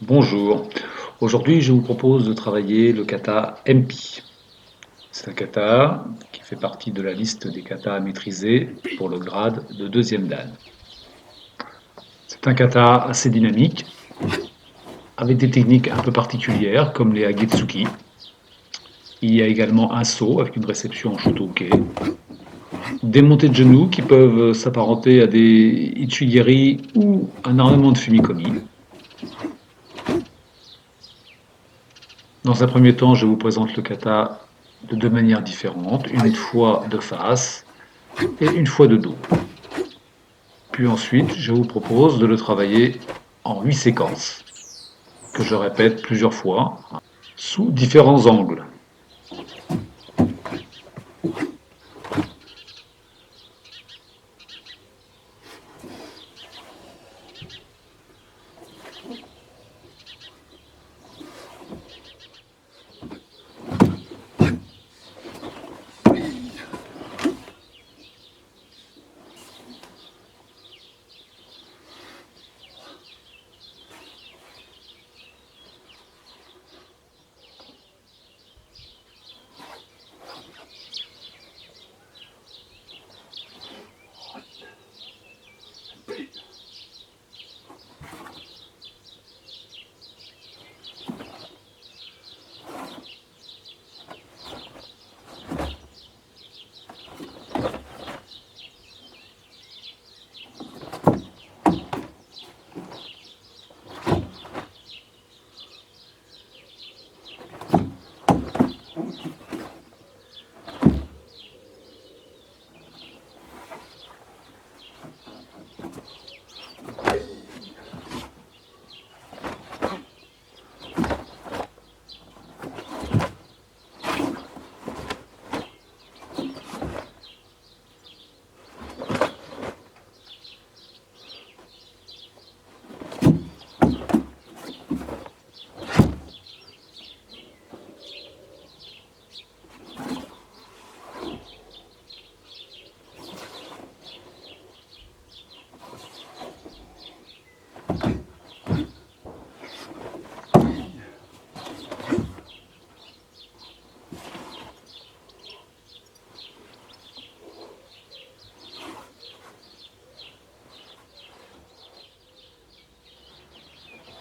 Bonjour, aujourd'hui je vous propose de travailler le kata MP. C'est un kata qui fait partie de la liste des katas à maîtriser pour le grade de deuxième dan. C'est un kata assez dynamique, avec des techniques un peu particulières comme les Agetsuki. Il y a également un saut avec une réception en shotoke, des montées de genoux qui peuvent s'apparenter à des Ichigiri ou un armement de Fumikomi. Dans un premier temps, je vous présente le kata de deux manières différentes, une fois de face et une fois de dos. Puis ensuite, je vous propose de le travailler en 8 séquences, que je répète plusieurs fois, sous différents angles.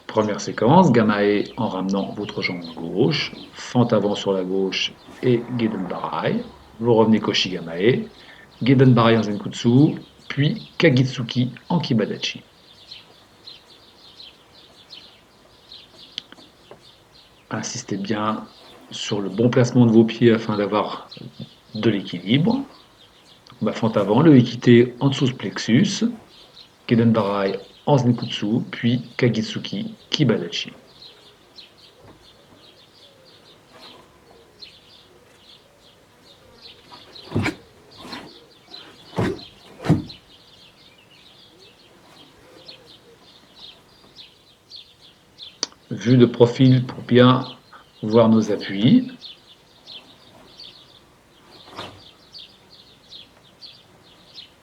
Première séquence, Gamae en ramenant votre jambe gauche, fente avant sur la gauche et Geden Barai. Vous revenez Koshi Gamae, Geden Barai en Zenkutsu, puis Kagitsuki en Kibadachi. Insistez bien sur le bon placement de vos pieds afin d'avoir de l'équilibre. Fente avant, le Hikite en dessous ce plexus, Geden Barai en Zenkutsu, puis Kagitsuki Kibadachi. Vue de profil pour bien voir nos appuis.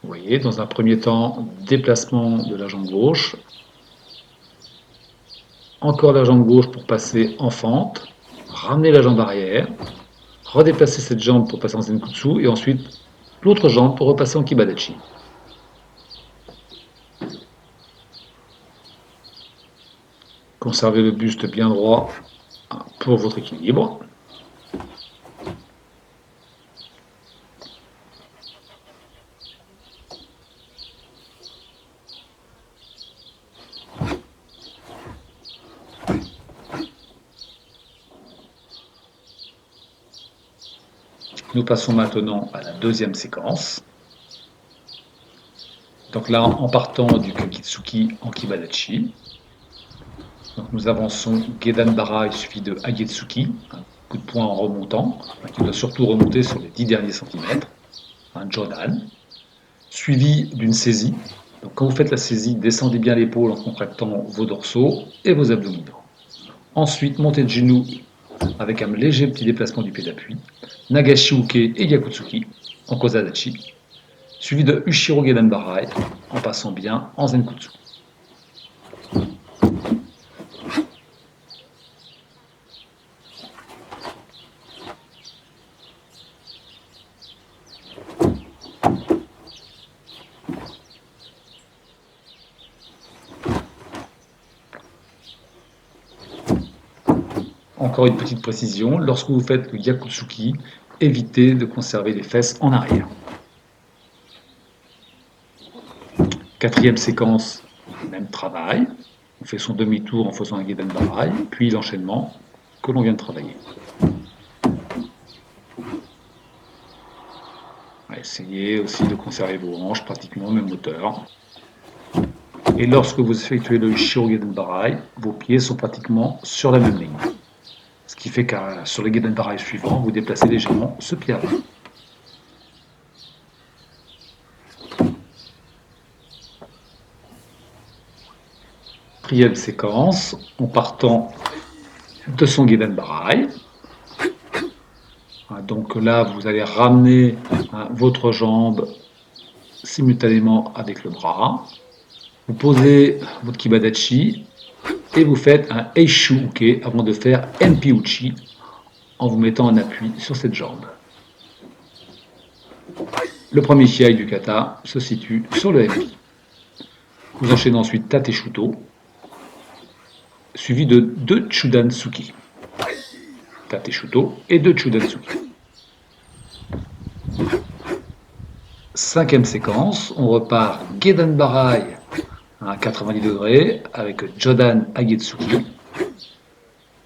Vous voyez, dans un premier temps, déplacement de la jambe gauche. Encore la jambe gauche pour passer en fente. Ramener la jambe arrière. Redéplacer cette jambe pour passer en Zenkutsu. Et ensuite, l'autre jambe pour repasser en Kibadachi. Conservez le buste bien droit pour votre équilibre. Nous passons maintenant à la deuxième séquence. Donc là, en partant du Kagitsuki en Kibadachi, donc nous avançons Gedan Bara, il suffit de Agetsuki, un coup de poing en remontant, qui doit surtout remonter sur les 10 derniers centimètres, un Jodan, suivi d'une saisie. Donc quand vous faites la saisie, descendez bien l'épaule en contractant vos dorsaux et vos abdominaux. Ensuite, montée de genoux avec un léger petit déplacement du pied d'appui, Nagashi Uke et Gyakutsuki en Kozadachi, suivi de Ushiro Gedan Barai en passant bien en Zenkutsu. encore une petite précision, lorsque vous faites le Yakutsuki, évitez de conserver les fesses en arrière. Quatrième séquence, même travail. On fait son demi-tour en faisant un Gedan Barai, puis l'enchaînement que l'on vient de travailler. Essayez aussi de conserver vos hanches pratiquement au même hauteur. Et lorsque vous effectuez le Shiro Gedan Barai, vos pieds sont pratiquement sur la même ligne. Ce qui fait que sur le Gedan Barai suivant, vous déplacez légèrement ce pied avant. Quatrième séquence, en partant de son Gedan Barai. Donc là, vous allez ramener votre jambe simultanément avec le bras. Vous posez votre Kibadachi et vous faites un Eishu Uke avant de faire Enpi Uchi en vous mettant en appui sur cette jambe. Le premier Kiai du kata se situe sur le Enpi. Vous enchaînez ensuite Tate Shuto, suivi de 2 Chudan-Tsuki. Tate Shuto et 2 Chudan-Tsuki. Cinquième séquence, on repart Gedan Barai à 90 degrés avec Jodan Agetsuki,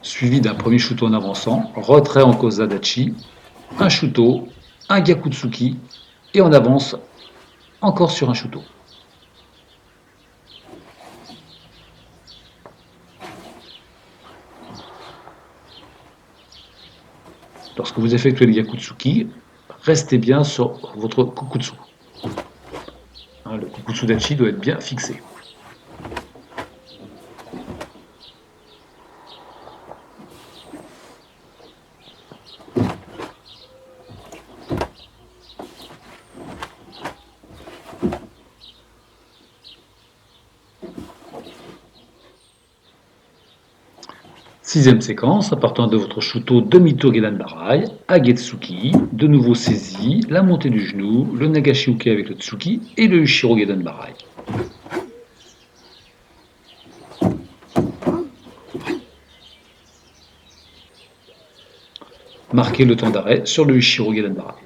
suivi d'un premier Shuto en avançant, retrait en Kozadachi, un Shuto, un Gyakutsuki, et on avance encore sur un Shuto. Lorsque vous effectuez le Gyakutsuki, restez bien sur votre Kukutsu. Le Kukutsu Dachi doit être bien fixé. Sixième séquence, à partir de votre Shuto demi-tour Gedan Barai, Agetsuki, de nouveau saisi, la montée du genou, le Nagashi Uke avec le Tsuki et le Ushiro Gedan Barai. Marquez le temps d'arrêt sur le Ushiro Gedan Barai.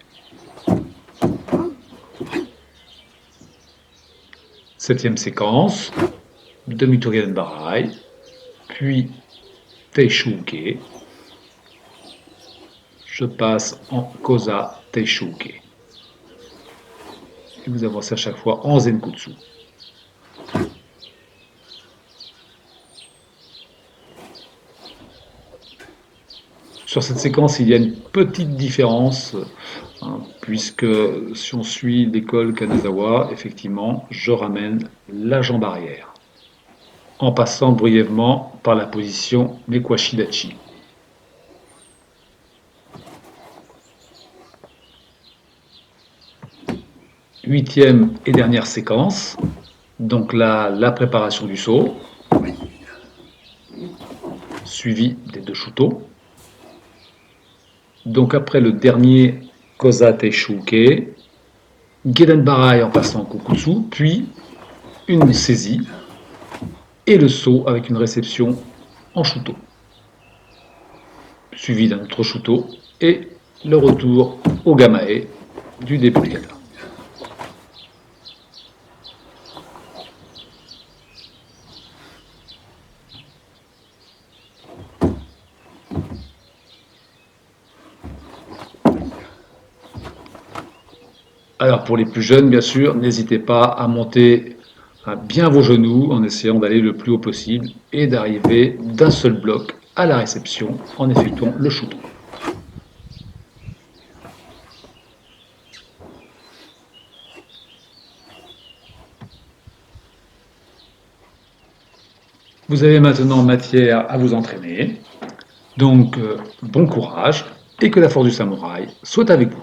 Septième séquence, demi-tour Gedan Barai, puis Teishu Uke. Je passe en Koza Teishu Uke. Et vous avancez à chaque fois en Zenkutsu. Sur cette séquence, il y a une petite différence, puisque si on suit l'école Kanazawa, effectivement, je ramène la jambe arrière, en passant brièvement par la position Mekwashi Dachi. Huitième et dernière séquence, donc là, la préparation du saut, suivi des 2 Shuto. Donc après le dernier Koza Teishu Uke, Gedan Barai en passant en Kukutsu, puis une saisie et le saut avec une réception en Shuto, suivi d'un autre Shuto et le retour au Gamae du début du kata. Alors pour les plus jeunes, bien sûr, n'hésitez pas à monter bien vos genoux en essayant d'aller le plus haut possible et d'arriver d'un seul bloc à la réception en effectuant le Shuto. Vous avez maintenant matière à vous entraîner, donc bon courage et que la force du samouraï soit avec vous.